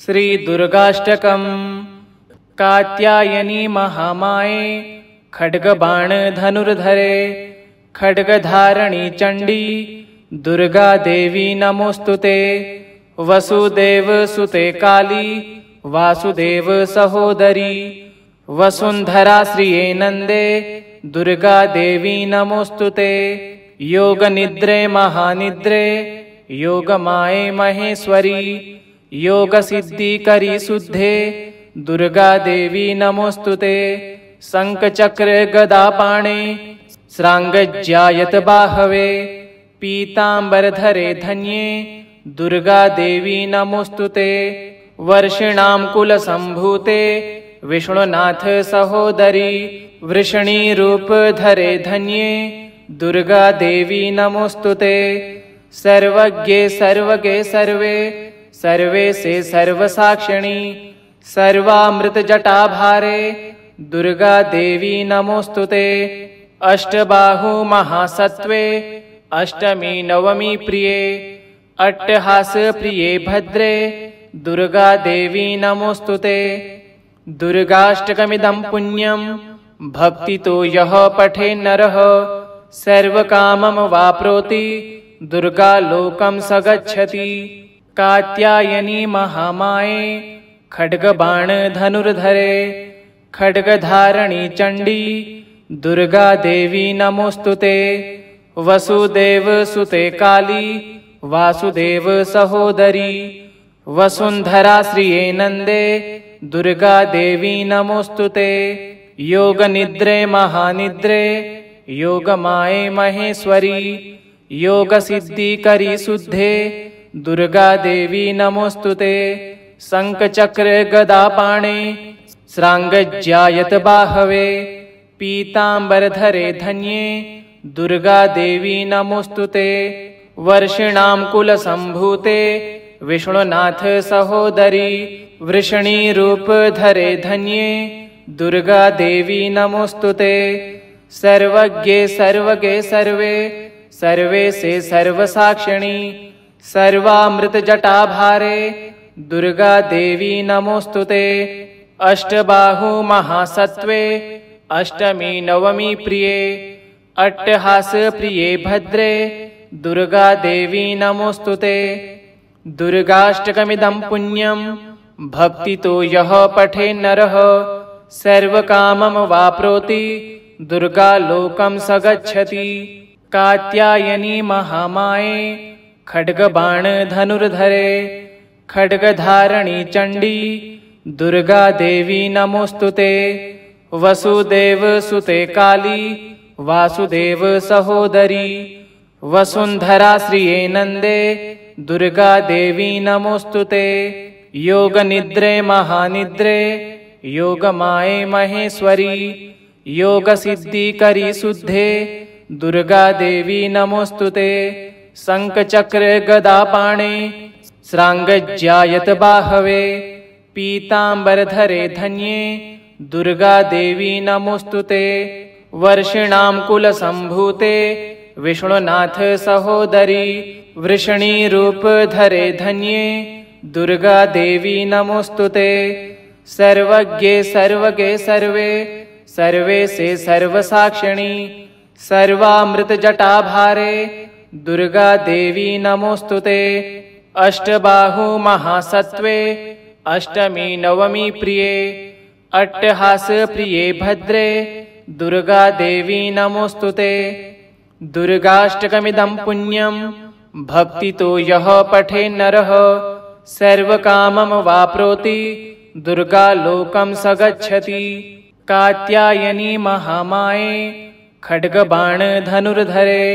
श्री दुर्गाष्टकम्। कात्यायनी महामाये खड्गबाण धनुर्धरे खड्गधारणी चंडी दुर्गा देवी नमोस्तुते। वसुदेव सुते काली वासुदेव सहोदरी वसुंधरा श्रिये नंदे दुर्गा देवी नमोस्तुते। योग निद्रे महानिद्रे योग माये महेश्वरी योग सिद्धि करी शुद्धे दुर्गा देवी नमोस्तुते। शंख चक्र गदा पाणे श्रांगज्यायत बाहवे पीतांबर धरे धन्ये दुर्गा देवी नमोस्तुते। वर्षिणां कुल संभूते विष्णुनाथ सहोदरी वृषणी रूप धरे धन्ये दुर्गा देवी नमोस्तुते। सर्वज्ञे सर्वगे सर्वे सर्वे से सर्वसाक्षिणी सर्वामृत जटाभारे दुर्गा देवी नमोस्तुते। अष्टबाहु महासत्वे अष्टमी नवमी प्रिये अट्टहास प्रिये भद्रे दुर्गा देवी नमोस्तुते। दुर्गाष्टकमिदं पुण्यं भक्तितो यः पठे नरः सर्वकामं वाप्नोति दुर्गा लोकं स गच्छति। कात्यायनी महामाये खड्गबाण धनुर्धरे खड्गधारणी चंडी दुर्गा देवी नमोस्तुते। वसुदेव सुते काली वासुदेव सहोदरी वसुंधरा श्रिये नंदे दुर्गा देवी नमोस्तुते। योग निद्रे महानिद्रे योग माये महेश्वरी योग सिद्धि करी शुद्धे दुर्गा देवी नमोस्तुते। शंख चक्र गदा पाणे श्रांगज्यायत बाहवे पीतांबर धरे धन्ये दुर्गा देवी नमोस्तुते। वर्षिणां कुल संभूते विष्णुनाथ सहोदरी वृषणी रूप धरे धन्ये दुर्गा देवी नमोस्तुते। सर्वज्ञे सर्वगे सर्वे सर्वे से सर्वसाक्षिणी सर्वामृत जटाभारे दुर्गा देवी नमोस्तुते। अष्टबाहु महासत्वे अष्टमी नवमी प्रिये अट्टहास प्रिये भद्रे दुर्गा देवी नमोस्तुते। दुर्गाष्टकमिदं पुण्यं भक्तितो यः पठे नरः सर्वकामं वाप्नोति दुर्गा लोकं स गच्छति। कात्यायनी महामाये खड्गबाण धनुर्धरे खड्गधारणी चंडी दुर्गा देवी नमोस्तुते। वसुदेव सुते काली वासुदेव सहोदरी वसुंधरा श्रिये नंदे दुर्गा देवी नमोस्तुते। योग निद्रे महानिद्रे योग माये महेश्वरी योग सिद्धि करी शुद्धे दुर्गा देवी नमोस्तुते। शंख चक्र गदा पाणे श्रांगज्यायत बाहवे पीतांबर धरे धन्ये दुर्गा देवी नमोस्तुते। वर्षिणां कुल संभूते विष्णुनाथ सहोदरी वृषणी रूप धरे धन्ये दुर्गा देवी नमोस्तुते। सर्वज्ञे सर्वगे सर्वे सर्वे से सर्वसाक्षिणी सर्वामृत जटाभारे दुर्गा देवी नमोस्तुते। अष्टबाहु महासत्वे अष्टमी नवमी प्रिये अट्टहास प्रिये भद्रे दुर्गा देवी नमोस्तुते। दुर्गाष्टकमिदं पुण्यं भक्तितो यः पठे नरः सर्वकामं वाप्नोति दुर्गा लोकं स गच्छति। कात्यायनी महामाये खड्गबाण धनुर्धरे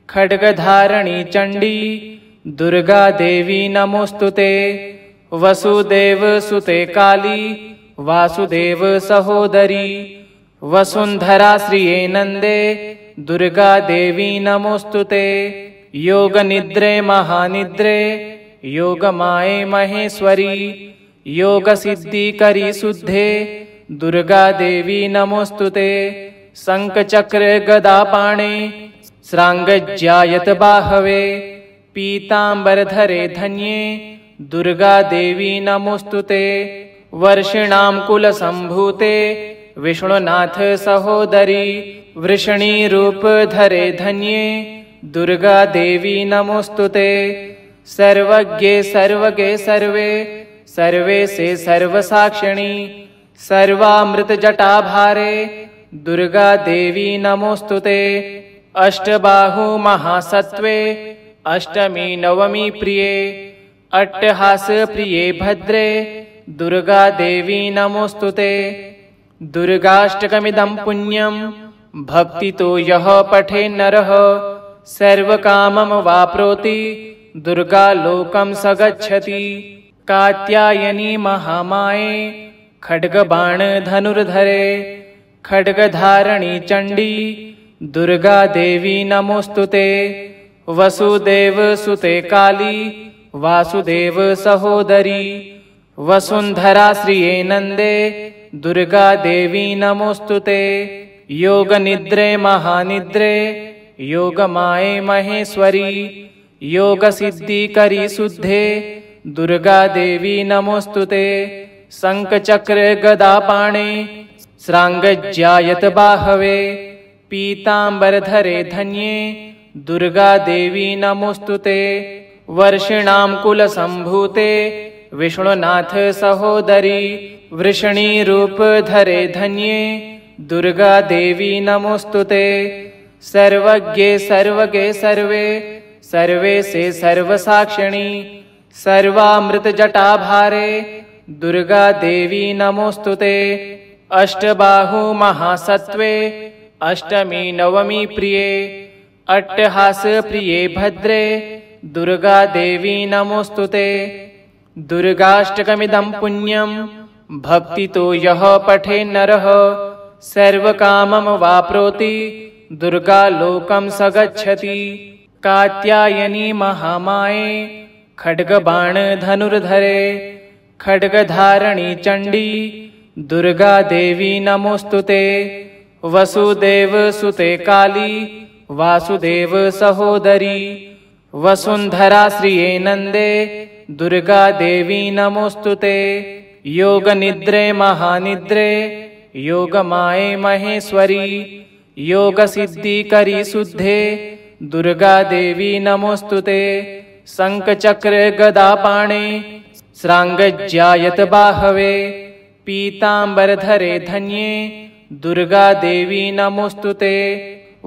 खड्गधारणी चंडी दुर्गा देवी नमोस्तुते। वसुदेव सुते काली वासुदेव सहोदरी वसुंधरा श्रिये नंदे दुर्गा देवी नमोस्तुते। योग निद्रे महानिद्रे योग माये महेश्वरी योग सिद्धि करी शुद्धे दुर्गा देवी नमोस्तुते। शंख चक्र गदा पाणे श्रांगज्यायत बाहवे पीतांबर धरे धन्ये दुर्गा देवी नमोस्तुते। वर्षिणां कुलसम्भूते विष्णुनाथ सहोदरी वृषणी रूप धरे धन्ये दुर्गा देवी नमोस्तुते। सर्वज्ञे सर्वगे सर्वे सर्वे से सर्वसाक्षिणी सर्वामृत जटाभारे दुर्गा देवी नमोस्तुते। अष्टबाहु महासत्वे अष्टमी नवमी प्रिये अट्टहास प्रिये भद्रे दुर्गा देवी नमोस्तुते। दुर्गाष्टकमिदं पुण्यं भक्तितो यः पठे नरः सर्वकामं वाप्नोति दुर्गा लोकं स गच्छति। कात्यायनी महामाये खड्गबाण धनुर्धरे खड्गधारणी चण्डी दुर्गा देवी नमोस्तुते। वसुदेव सुते काली वासुदेव सहोदरी वसुंधरा श्रिये नंदे दुर्गा देवी नमोस्तुते। योग निद्रे महानिद्रे योगमाये महेश्वरी योग सिद्धि करी शुद्धे दुर्गा देवी नमोस्तुते। शंख चक्र गदा पाणे श्रांगज्यायत बाहवे पीतांबर धरे धन्ये दुर्गा देवी नमोस्तुते। वर्षिणां कुलसम्भूते विष्णुनाथ सहोदरी वृषणी रूप धरे धन्ये दुर्गा देवी नमोस्तुते। सर्वज्ञे सर्वगे सर्वे सर्वे से सर्वसाक्षिणी सर्वामृत जटाभारे दुर्गा देवी नमोस्तुते। अष्टबाहु महासत्वे अष्टमी नवमी प्रिये अट्टहास प्रिये भद्रे दुर्गा देवी नमोस्तुते। दुर्गाष्टकमिदं पुण्यं भक्तितो यः पठे नरः सर्वकामं वाप्नोति दुर्गा लोकं स गच्छति। कात्यायनी महामाये खड्गबाण धनुर्धरे खड्गधारणी चण्डी दुर्गा देवी नमोस्तुते। वसुदेव सुते काली वासुदेव सहोदरी वसुंधरा श्रिये नंदे दुर्गा देवी नमोस्तुते। योग निद्रे महानिद्रे योगमाये महेश्वरी योग सिद्धि करी शुद्धे दुर्गा देवी नमोस्तुते। शंख चक्र गदा पाणे श्रांगज्यायत बाहवे पीतांबर धरे धन्ये दुर्गा देवी नमोस्तुते।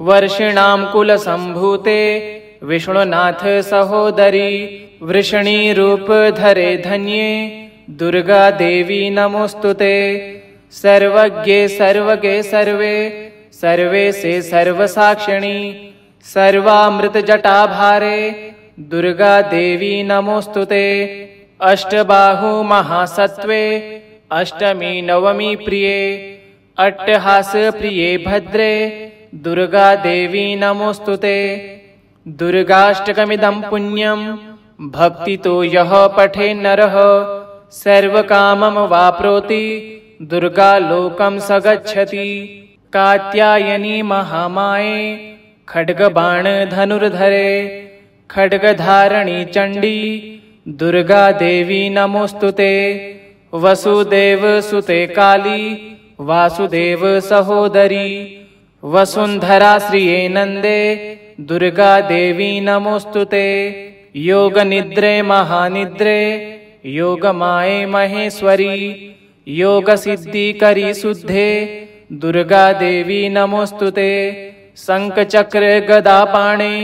वर्षिणां कुलसम्भूते विष्णुनाथ सहोदरी वृषणी रूप धरे धन्ये दुर्गा देवी नमोस्तुते। सर्वज्ञे सर्वगे सर्वे सर्वे से सर्वसाक्षिणी सर्वामृत जटाभारे दुर्गा देवी नमोस्तुते। अष्टबाहु महासत्वे अष्टमी नवमी प्रिये अट्टहास प्रिये भद्रे दुर्गा देवी नमोस्तुते। दुर्गाष्टकमिदं पुण्यं भक्तितो यः पठे नरः सर्वकामं वाप्नोति दुर्गा लोकं स गच्छति। कात्यायनी महामाये खड्गबाण धनुर्धरे खड्गधारणी चण्डी दुर्गा देवी नमोस्तुते। वसुदेव सुते काली वासुदेव सहोदरी वसुंधरा श्रिये नंदे दुर्गा देवी नमोस्तुते। योग निद्रे महानिद्रे योगमाये महेश्वरी योग सिद्धि करी शुद्धे दुर्गा देवी नमोस्तुते। शंख चक्र गदा पाणे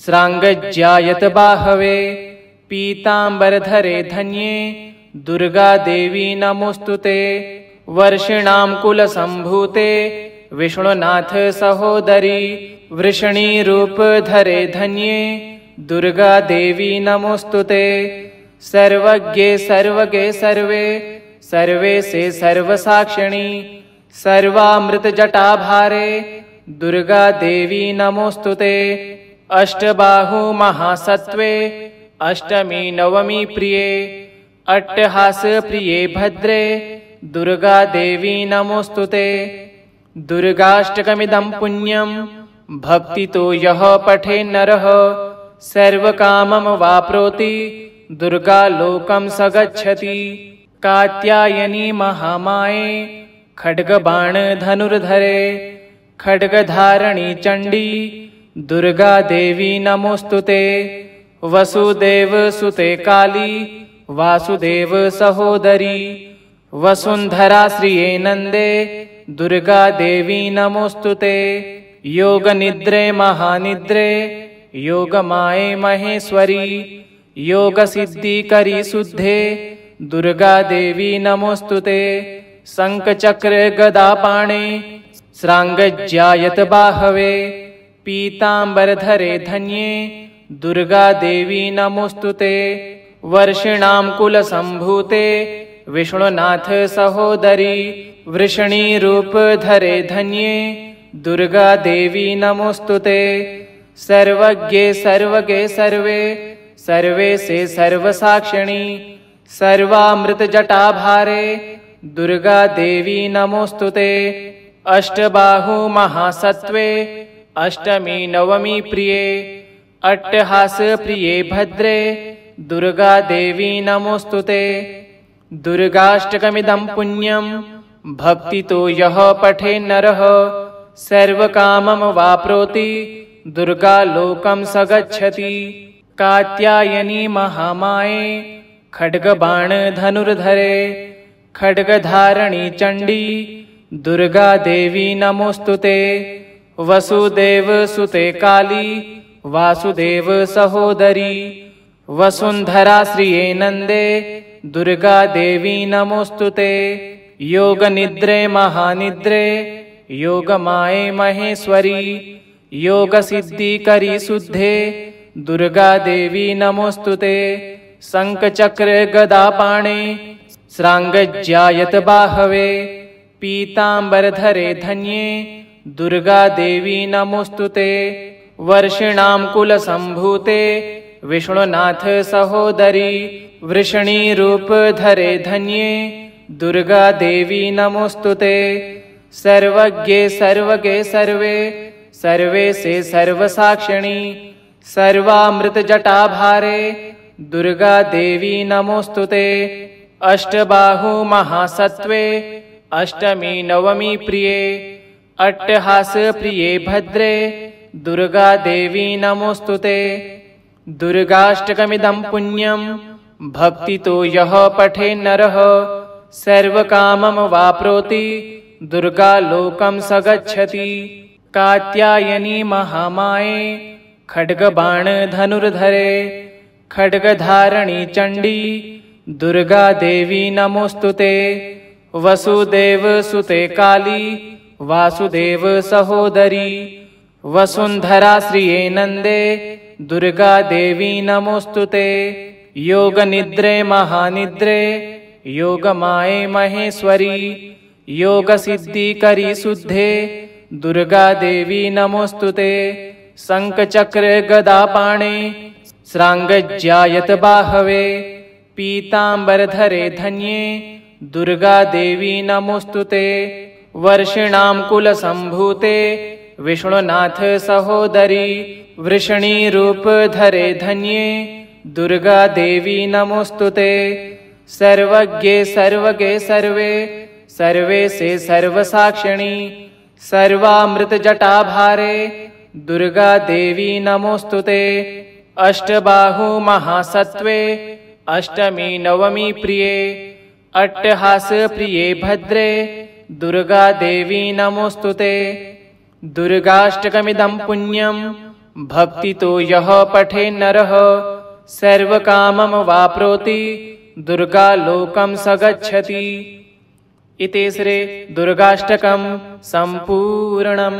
श्रांगज्यायत बाहवे पीतांबर धरे धन्ये दुर्गा देवी नमोस्तुते। वर्षिणां कुलसम्भूते विष्णुनाथ सहोदरी वृषणी रूप धरे धन्ये दुर्गा देवी नमोस्तुते। सर्वज्ञे सर्वगे सर्वे सर्वे से सर्वसाक्षिणी सर्वामृत जटाभारे दुर्गा देवी नमोस्तुते। अष्टबाहु महासत्वे अष्टमी नवमी प्रिये अट्टहास प्रिये भद्रे दुर्गा देवी नमोस्तुते। दुर्गाष्टकमिदं पुण्यं भक्तितो यः पठे नरः सर्वकामं वाप्नोति दुर्गालोकं स गच्छति। कात्यायनी महामाये खड्गबाणधनुर्धरे खड्गधारणी चण्डी दुर्गा देवी नमोस्तुते। वसुदेवसुते काली वासुदेव सहोदरी वसुन्धरा श्रिये नन्दे दुर्गा देवी नमोस्तुते। योगनिद्रे महानिद्रे योगमाये महेश्वरी योगसिद्धिकरी शुद्धे दुर्गा देवी नमोस्तुते। शङ्खचक्र गदापाणे श्राङ्गज्यायत बाहवे पीताम्बरधरे धन्ये दुर्गा देवी नमोस्तुते। वर्षिणां कुलसम्भूते विष्णुनाथ सहोदरी वृषणीरूपधरे धन्ये दुर्गा देवी नमोस्तुते। सर्वज्ञे सर्वगे सर्वे सर्वे से सर्वसाक्षिणी सर्वामृतजटाभारे दुर्गा देवी नमोस्तुते। अष्टबाहु महासत्त्वे अष्टमी नवमी प्रिये अट्टहास प्रिये भद्रे दुर्गा देवी नमोस्तुते। दुर्गाष्टकमिदं पुण्यं भक्तितो यः पठे नरः सर्वकामं वाप्नोति दुर्गालोकं स गच्छति। कात्यायनी महामाये खड्गबाणधनुर्धरे खड्गधारणी चण्डी दुर्गा देवी नमोस्तुते। वसुदेवसुते काली वासुदेव सहोदरी वसुन्धरा श्रिये नन्दे दुर्गा देवी नमोस्तुते। योगनिद्रे महानिद्रे योगमाये महेश्वरी योगसिद्धिकरी शुद्धे दुर्गा देवी नमोस्तुते। शङ्खचक्र गदापाणे श्राङ्गज्यायत बाहवे पीताम्बरधरे धन्ये दुर्गा देवी नमोस्तुते। वर्षिणां कुलसम्भूते विष्णुनाथ सहोदरी वृषणीरूपधरे धन्ये दुर्गा देवी नमोस्तुते। सर्वज्ञे सर्वगे सर्वे सर्वे से सर्वसाक्षिणी सर्वामृतजटाभारे दुर्गा देवी नमोस्तुते। अष्टबाहु महासत्त्वे अष्टमी नवमी प्रिये अट्टहास प्रिये भद्रे दुर्गा देवी नमोस्तुते। दुर्गाष्टकमिदं पुण्यं भक्तितो यः पठे नरः सर्वकामं वाप्नोति दुर्गालोकं स गच्छति। कात्यायनी महामाये खड्गबाणधनुर्धरे खड्गधारणी चण्डी दुर्गा देवी नमोस्तुते। वसुदेवसुते काली वासुदेव सहोदरी वसुन्धरा श्रिये नन्दे दुर्गा देवी नमोस्तुते। योगनिद्रे महानिद्रे योगमाये महेश्वरी योगसिद्धिकरी शुद्धे दुर्गा देवी नमोस्तुते। शङ्खचक्र गदापाणे श्राङ्गज्यायत बाहवे पीताम्बरधरे धन्ये दुर्गा देवी नमोस्तुते। वर्षिणां कुलसम्भूते विष्णुनाथ सहोदरी वृषणीरूपधरे धन्ये दुर्गा देवी नमोस्तुते। सर्वज्ञे सर्वगे सर्वे सर्वे से सर्वसाक्षिणी सर्वामृतजटाभारे दुर्गा देवी नमोस्तुते। अष्टबाहु महासत्त्वे अष्टमी नवमी प्रिये अट्टहास प्रिये भद्रे दुर्गा देवी नमोस्तुते। दुर्गाष्टकमिदं पुण्यं भक्तितो यः पठे नरः सर्वकामं वाप्नोति दुर्गालोकं स गच्छति। इति श्री दुर्गाष्टकं सम्पूर्णम्।